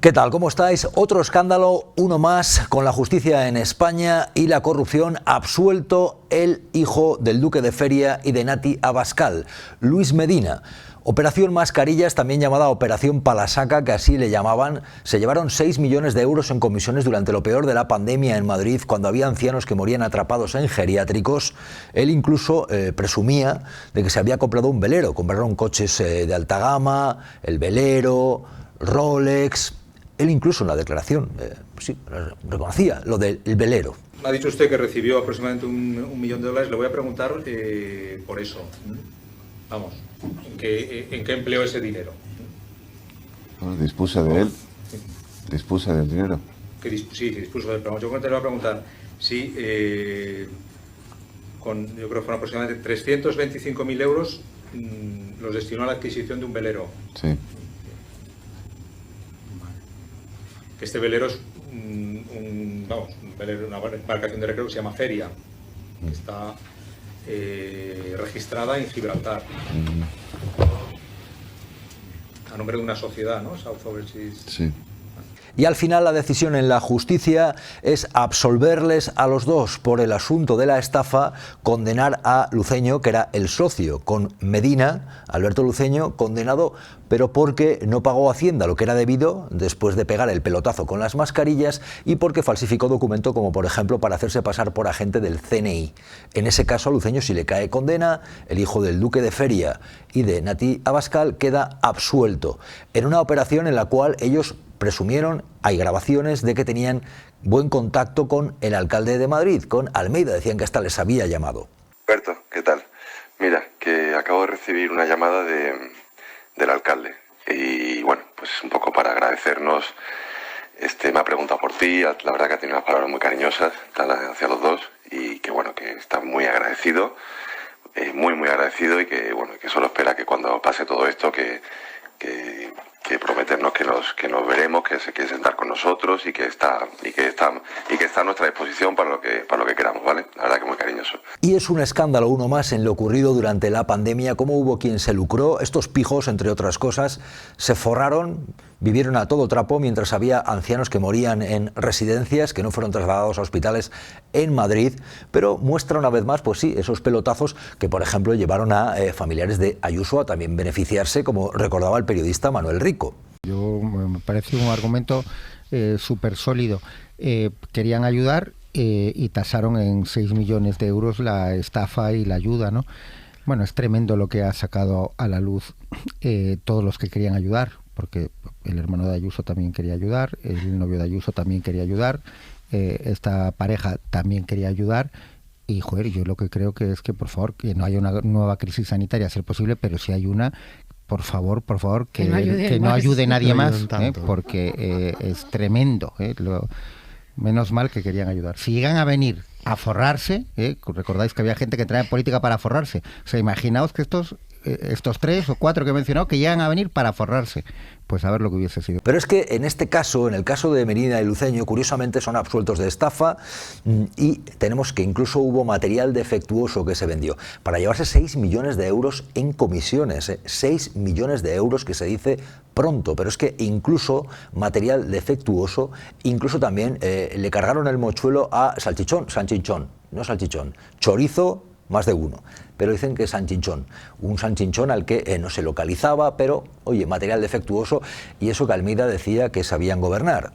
¿Qué tal? ¿Cómo estáis? Otro escándalo, uno más, con la justicia en España y la corrupción. Absuelto el hijo del duque de Feria y de Nati Abascal, Luis Medina. Operación Mascarillas, también llamada Operación Palasaca, que así le llamaban. Se llevaron 6 millones de euros en comisiones durante lo peor de la pandemia en Madrid, cuando había ancianos que morían atrapados en geriátricos. Él incluso presumía de que se había comprado un velero. Compraron coches de alta gama, el velero, Rolex. Él incluso en la declaración reconocía lo del velero. Ha dicho usted que recibió aproximadamente un millón de dólares. Le voy a preguntar por eso. Vamos, ¿en qué empleó ese dinero? Bueno, dispuse de él. Dispuse del dinero. Sí, dispuso de él. Pero yo te le voy a preguntar si yo creo que fueron aproximadamente 325.000 euros los destinó a la adquisición de un velero. Sí. Que este velero es una embarcación de recreo que se llama Feria, que está registrada en Gibraltar, a nombre de una sociedad, ¿no? South Overseas. Sí. Y al final la decisión en la justicia es absolverles a los dos por el asunto de la estafa, condenar a Luceño, que era el socio, con Medina, Alberto Luceño, condenado, pero porque no pagó Hacienda lo que era debido después de pegar el pelotazo con las mascarillas y porque falsificó documento como por ejemplo para hacerse pasar por agente del CNI. En ese caso a Luceño si le cae condena, el hijo del duque de Feria y de Nati Abascal queda absuelto, en una operación en la cual ellos presumieron, hay grabaciones de que tenían buen contacto con el alcalde de Madrid, con Almeida, decían que hasta les había llamado. Alberto, ¿qué tal? Mira, que acabo de recibir una llamada del alcalde y bueno, pues un poco para agradecernos, me ha preguntado por ti, la verdad que ha tenido unas palabras muy cariñosas hacia los dos y que bueno, que está muy agradecido, muy agradecido y que bueno, que solo espera que cuando pase todo esto que prometernos que nos veremos, que se quiere sentar con nosotros y que está a nuestra disposición para lo que queramos, ¿vale? La verdad que muy cariñoso. Y es un escándalo uno más en lo ocurrido durante la pandemia, cómo hubo quien se lucró, estos pijos, entre otras cosas, se forraron, vivieron a todo trapo mientras había ancianos que morían en residencias, que no fueron trasladados a hospitales en Madrid, pero muestra una vez más, pues sí, esos pelotazos que, por ejemplo, llevaron a familiares de Ayuso a también beneficiarse, como recordaba el periodista Manuel Rico. Me parece un argumento súper sólido. Querían ayudar y tasaron en 6 millones de euros la estafa y la ayuda, ¿no? Bueno, es tremendo lo que ha sacado a la luz todos los que querían ayudar, porque el hermano de Ayuso también quería ayudar, el novio de Ayuso también quería ayudar, esta pareja también quería ayudar. Y, joder, yo lo que creo que es que, por favor, que no haya una nueva crisis sanitaria, a ser posible, pero si hay una, por favor, que no ayude nadie más, porque es tremendo. Menos mal que querían ayudar. Si llegan a venir a forrarse, recordáis que había gente que trae política para forrarse. O sea, imaginaos que estos 3 o 4 que he mencionado, que llegan a venir para forrarse. Pues a ver lo que hubiese sido. Pero es que en este caso, en el caso de Medina y Luceño, curiosamente son absueltos de estafa y tenemos que incluso hubo material defectuoso que se vendió para llevarse 6 millones de euros en comisiones. 6 millones de euros que se dice pronto, pero es que incluso material defectuoso, incluso también le cargaron el mochuelo a chorizo, más de uno. Pero dicen que es un salchichón al que no se localizaba, pero, oye, material defectuoso, y eso que Almeida decía que sabían gobernar.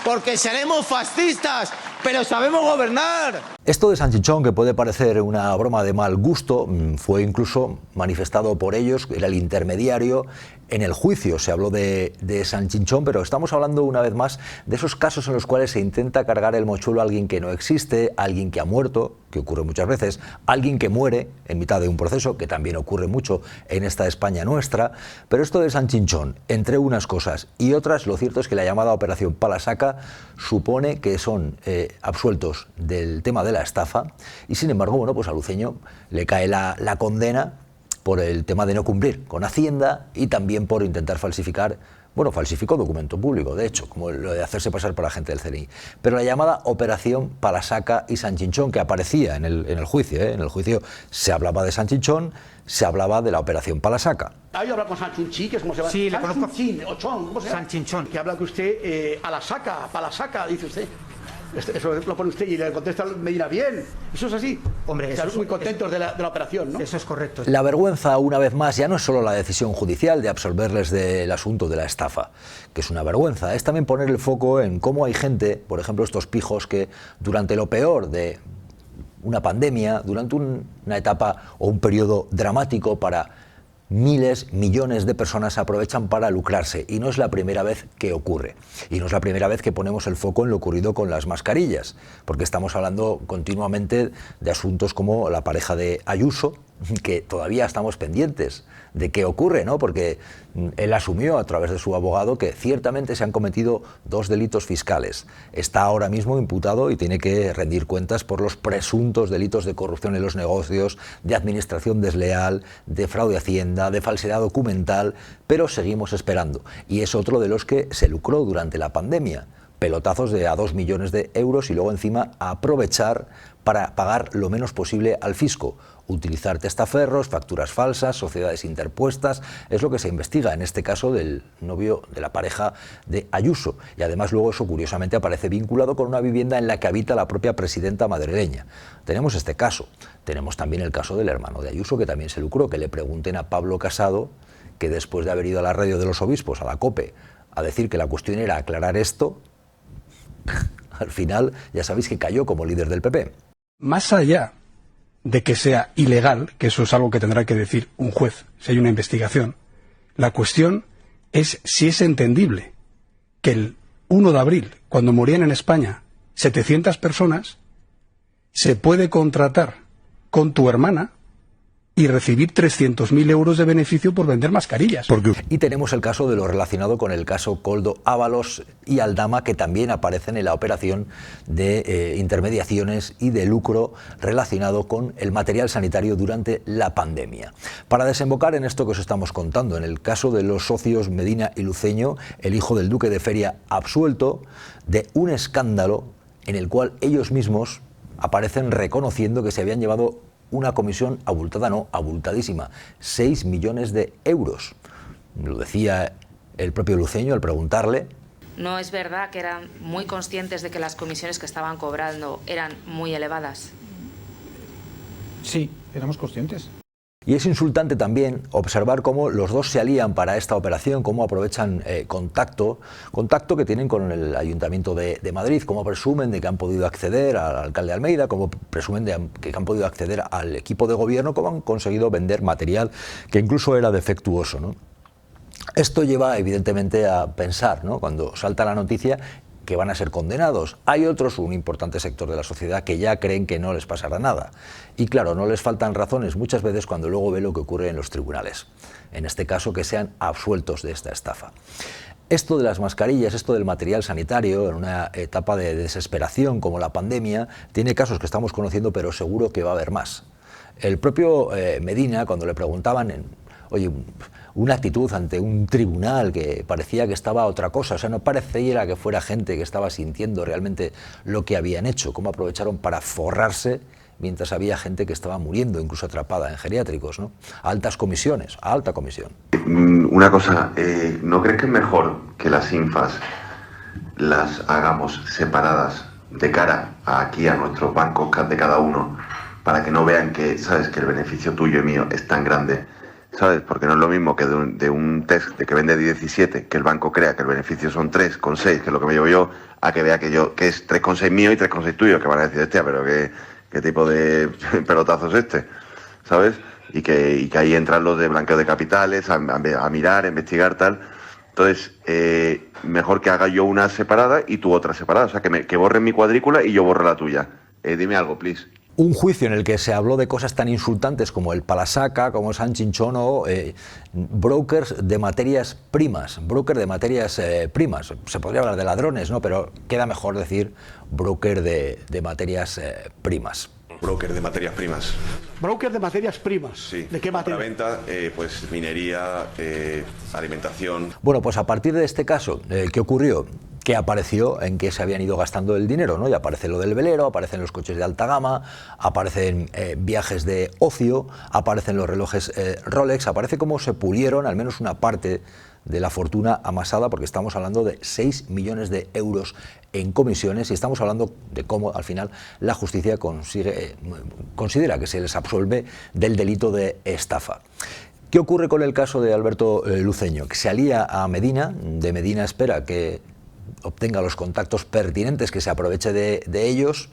Porque seremos fascistas, pero sabemos gobernar. Esto de salchichón, que puede parecer una broma de mal gusto, fue incluso manifestado por ellos, era el intermediario. En el juicio se habló de salchichón, pero estamos hablando una vez más de esos casos en los cuales se intenta cargar el mochuelo a alguien que no existe, a alguien que ha muerto, que ocurre muchas veces, a alguien que muere en mitad de un proceso, que también ocurre mucho en esta España nuestra. Pero esto de salchichón, entre unas cosas y otras, lo cierto es que la llamada Operación Palasaca supone que son absueltos del tema de la estafa y, sin embargo, bueno, pues a Luceño le cae la condena por el tema de no cumplir con Hacienda y también por intentar falsificar Bueno, falsificó documento público, de hecho, como lo de hacerse pasar por agente del CNI. Pero la llamada Operación Palasaca y Sanchinchón, que aparecía en el juicio, en el juicio se hablaba de Sanchinchón, se hablaba de la Operación Palasaca. ¿Ha oído hablar con Sanchunchi, que es como se llama? Sí, le conozco. Sanchunchín, o Chon, ¿cómo se llama? Sanchinchón. Que habla que usted a la saca, Palasaca, dice usted. Eso lo pone usted y le contesta Medina bien. Eso es así. Hombre, Están eso muy es- contentos de la operación, ¿no? Eso es correcto. La vergüenza, una vez más, ya no es solo la decisión judicial de absolverles del asunto de la estafa, que es una vergüenza, es también poner el foco en cómo hay gente, por ejemplo estos pijos, que durante lo peor de una pandemia, durante una etapa o un periodo dramático para miles, millones de personas, aprovechan para lucrarse, y no es la primera vez que ocurre, y no es la primera vez que ponemos el foco en lo ocurrido con las mascarillas, porque estamos hablando continuamente de asuntos como la pareja de Ayuso, que todavía estamos pendientes de qué ocurre, ¿no? Porque él asumió a través de su abogado que ciertamente se han cometido 2 delitos fiscales. Está ahora mismo imputado y tiene que rendir cuentas por los presuntos delitos de corrupción en los negocios, de administración desleal, de fraude a Hacienda, de falsedad documental, pero seguimos esperando. Y es otro de los que se lucró durante la pandemia. Pelotazos de a 2 millones de euros y luego encima aprovechar para pagar lo menos posible al fisco. Utilizar testaferros, facturas falsas, sociedades interpuestas, es lo que se investiga en este caso del novio de la pareja de Ayuso. Y además luego eso curiosamente aparece vinculado con una vivienda en la que habita la propia presidenta madrileña. Tenemos este caso. Tenemos también el caso del hermano de Ayuso, que también se lucró. Que le pregunten a Pablo Casado, que después de haber ido a la radio de los obispos, a la COPE, a decir que la cuestión era aclarar esto, al final ya sabéis que cayó como líder del PP. Más allá de que sea ilegal, que eso es algo que tendrá que decir un juez si hay una investigación, la cuestión es si es entendible que el 1 de abril, cuando morían en España 700 personas, se puede contratar con tu hermana y recibir 300.000 euros de beneficio por vender mascarillas. Y tenemos el caso de lo relacionado con el caso Koldo Ábalos y Aldama, que también aparecen en la operación de intermediaciones y de lucro relacionado con el material sanitario durante la pandemia. Para desembocar en esto que os estamos contando, en el caso de los socios Medina y Luceño, el hijo del duque de Feria absuelto de un escándalo en el cual ellos mismos aparecen reconociendo que se habían llevado una comisión abultada, no, abultadísima, 6 millones de euros. Lo decía el propio Luceño al preguntarle. ¿No es verdad que eran muy conscientes de que las comisiones que estaban cobrando eran muy elevadas? Sí, éramos conscientes. Y es insultante también observar cómo los dos se alían para esta operación, cómo aprovechan contacto que tienen con el Ayuntamiento de Madrid, cómo presumen de que han podido acceder al alcalde Almeida, cómo presumen de que han podido acceder al equipo de gobierno, cómo han conseguido vender material que incluso era defectuoso, ¿no? Esto lleva evidentemente a pensar, ¿no?, cuando salta la noticia, que van a ser condenados. Hay otros, un importante sector de la sociedad, que ya creen que no les pasará nada. Y claro, no les faltan razones muchas veces cuando luego ve lo que ocurre en los tribunales. En este caso, que sean absueltos de esta estafa. Esto de las mascarillas, esto del material sanitario, en una etapa de desesperación como la pandemia, tiene casos que estamos conociendo, pero seguro que va a haber más. El propio Medina, cuando le preguntaban oye, una actitud ante un tribunal que parecía que estaba a otra cosa, o sea, no parecía que fuera gente que estaba sintiendo realmente lo que habían hecho, cómo aprovecharon para forrarse mientras había gente que estaba muriendo, incluso atrapada en geriátricos, ¿no? A altas comisiones, a alta comisión. Una cosa, ¿no crees que es mejor que las infas las hagamos separadas de cara aquí a nuestros bancos de cada uno, para que no vean que, sabes, que el beneficio tuyo y mío es tan grande? ¿Sabes? Porque no es lo mismo que de un test de que vende 17, que el banco crea que el beneficio son 3,6, que es lo que me llevo yo, a que vea que es 3,6 mío y 3,6 tuyo, que van a decir, hostia, pero ¿qué tipo de pelotazo es este? ¿Sabes? Y que ahí entran los de blanqueo de capitales, a mirar, a investigar, tal. Entonces, mejor que haga yo una separada y tú otra separada. O sea, que borren mi cuadrícula y yo borre la tuya. Dime algo, please. Un juicio en el que se habló de cosas tan insultantes como el Palasaca, como Sanchinchón o brokers de materias primas. Broker de materias primas. Se podría hablar de ladrones, ¿no? Pero queda mejor decir broker de materias primas. broker de materias primas. Broker de materias primas. Sí. ¿De qué materia? Venta, pues minería, alimentación. Bueno, pues a partir de este caso, ¿qué ocurrió? Que apareció en que se habían ido gastando el dinero, ¿no? Y aparece lo del velero, aparecen los coches de alta gama, aparecen viajes de ocio, aparecen los relojes Rolex, aparece cómo se pulieron al menos una parte de la fortuna amasada, porque estamos hablando de 6 millones de euros en comisiones y estamos hablando de cómo al final la justicia considera que se les absuelve del delito de estafa. ¿Qué ocurre con el caso de Alberto Luceño? Que se alía a Medina, de Medina espera que obtenga los contactos pertinentes, que se aproveche de ellos,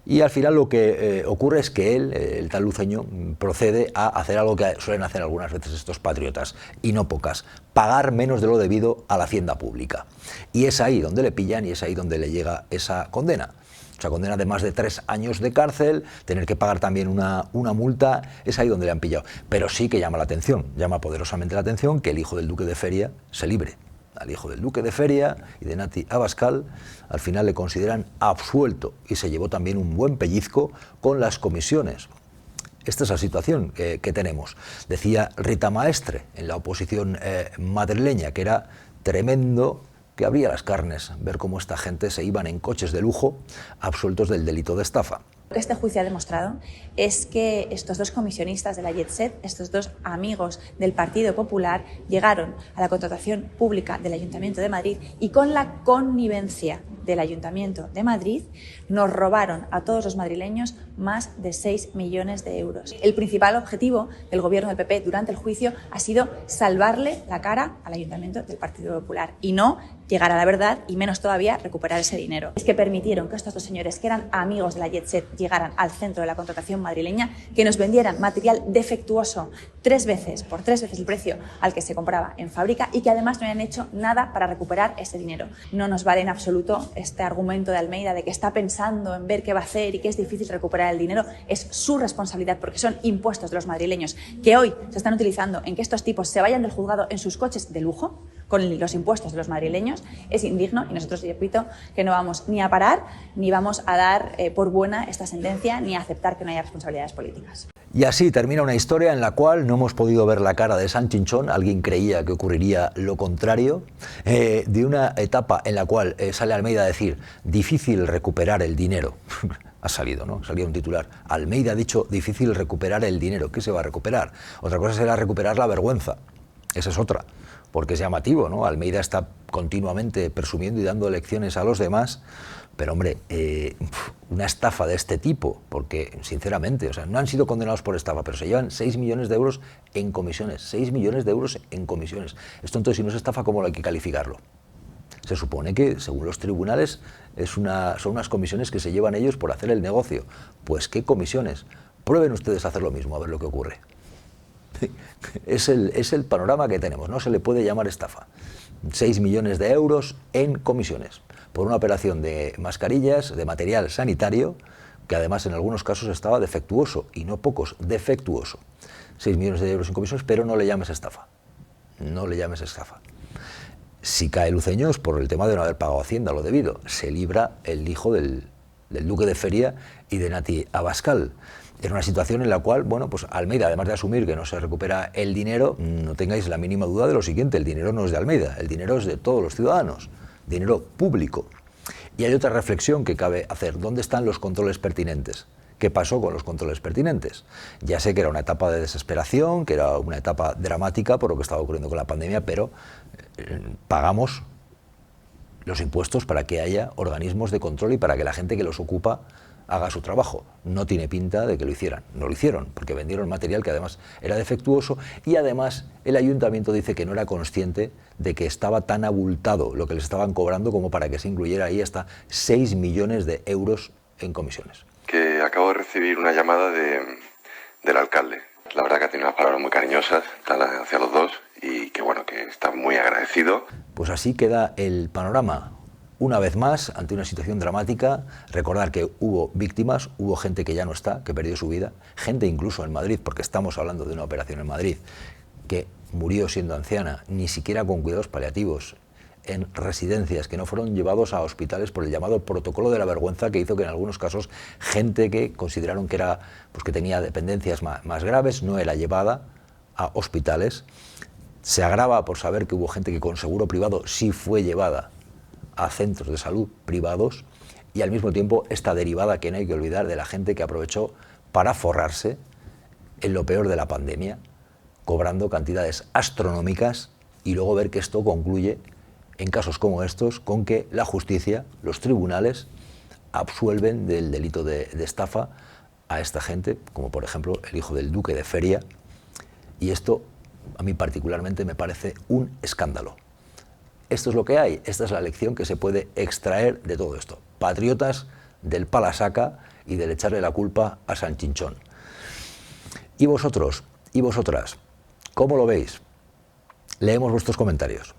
y al final lo que ocurre es que él, el tal Luceño, procede a hacer algo que suelen hacer algunas veces estos patriotas, y no pocas: pagar menos de lo debido a la hacienda pública. Y es ahí donde le pillan y es ahí donde le llega esa condena. O sea, condena de más de 3 años de cárcel, tener que pagar también una multa, es ahí donde le han pillado. Pero sí que llama la atención, llama poderosamente la atención que el hijo del duque de Feria se libre. Al hijo del duque de Feria y de Nati Abascal al final le consideran absuelto y se llevó también un buen pellizco con las comisiones. Esta es la situación que tenemos. Decía Rita Maestre en la oposición madrileña que era tremendo, que abría las carnes ver cómo esta gente se iban en coches de lujo absueltos del delito de estafa. Lo que este juicio ha demostrado es que estos dos comisionistas de la Jet Set, estos dos amigos del Partido Popular, llegaron a la contratación pública del Ayuntamiento de Madrid y con la connivencia del Ayuntamiento de Madrid nos robaron a todos los madrileños más de 6 millones de euros. El principal objetivo del gobierno del PP durante el juicio ha sido salvarle la cara al Ayuntamiento del Partido Popular y no llegar a la verdad y menos todavía recuperar ese dinero. Es que permitieron que estos dos señores, que eran amigos de la Jet Set, llegaran al centro de la contratación madrileña, que nos vendieran material defectuoso 3 veces, por 3 veces el precio al que se compraba en fábrica y que además no hayan hecho nada para recuperar ese dinero. No nos vale en absoluto este argumento de Almeida de que está pensando en ver qué va a hacer y que es difícil recuperar el dinero. Es su responsabilidad porque son impuestos de los madrileños que hoy se están utilizando en que estos tipos se vayan del juzgado en sus coches de lujo con los impuestos de los madrileños. Es indigno y nosotros, repito, que no vamos ni a parar ni vamos a dar por buena esta sentencia ni a aceptar que no haya responsabilidades políticas. Y así termina una historia en la cual no hemos podido ver la cara de Sanchinchón, alguien creía que ocurriría lo contrario, de una etapa en la cual sale Almeida a decir difícil recuperar el dinero. Ha salido, ¿no? Salía un titular. Almeida ha dicho difícil recuperar el dinero. ¿Qué se va a recuperar? Otra cosa será recuperar la vergüenza. Esa es otra, porque es llamativo, ¿no? Almeida está continuamente presumiendo y dando lecciones a los demás. Pero hombre, una estafa de este tipo, porque sinceramente, o sea, no han sido condenados por estafa, pero se llevan 6 millones de euros en comisiones, 6 millones de euros en comisiones. Esto entonces, si no es estafa, ¿cómo hay que calificarlo? Se supone que, según los tribunales, son unas comisiones que se llevan ellos por hacer el negocio. Pues, ¿qué comisiones? Prueben ustedes a hacer lo mismo, a ver lo que ocurre. Es el panorama que tenemos, no se le puede llamar estafa. 6 millones de euros en comisiones por una operación de mascarillas, de material sanitario, que además en algunos casos estaba defectuoso, y no pocos, defectuoso. 6 millones de euros en comisiones, pero no le llames estafa. No le llames estafa. Si cae Luceño es por el tema de no haber pagado Hacienda lo debido. Se libra el hijo del duque de Feria y de Nati Abascal. Es una situación en la cual, bueno, pues Almeida, además de asumir que no se recupera el dinero, no tengáis la mínima duda de lo siguiente: el dinero no es de Almeida, el dinero es de todos los ciudadanos, dinero público. Y hay otra reflexión que cabe hacer: ¿dónde están los controles pertinentes? ¿Qué pasó con los controles pertinentes? Ya sé que era una etapa de desesperación, que era una etapa dramática por lo que estaba ocurriendo con la pandemia, pero pagamos los impuestos para que haya organismos de control y para que la gente que los ocupa haga su trabajo. No tiene pinta de que lo hicieran. No lo hicieron, porque vendieron material que además era defectuoso, y además el ayuntamiento dice que no era consciente de que estaba tan abultado lo que les estaban cobrando como para que se incluyera ahí hasta 6 millones de euros en comisiones. Que acabo de recibir una llamada del alcalde. La verdad que ha tenido unas palabras muy cariñosas hacia los dos y que bueno, que está muy agradecido. Pues así queda el panorama. Una vez más, ante una situación dramática, recordar que hubo víctimas, hubo gente que ya no está, que perdió su vida, gente incluso en Madrid, porque estamos hablando de una operación en Madrid, que murió siendo anciana, ni siquiera con cuidados paliativos, en residencias, que no fueron llevados a hospitales por el llamado protocolo de la vergüenza, que hizo que en algunos casos gente que consideraron que era, pues que tenía dependencias más graves no era llevada a hospitales. Se agrava por saber que hubo gente que con seguro privado sí fue llevada a centros de salud privados, y al mismo tiempo esta derivada que no hay que olvidar de la gente que aprovechó para forrarse en lo peor de la pandemia, cobrando cantidades astronómicas, y luego ver que esto concluye en casos como estos con que la justicia, los tribunales, absuelven del delito de estafa a esta gente, como por ejemplo el hijo del duque de Feria, y esto a mí particularmente me parece un escándalo. Esto es lo que hay, esta es la lección que se puede extraer de todo esto. Patriotas del palasaca y del echarle la culpa a San Chinchón. ¿Y vosotros? ¿Y vosotras? ¿Cómo lo veis? Leemos vuestros comentarios.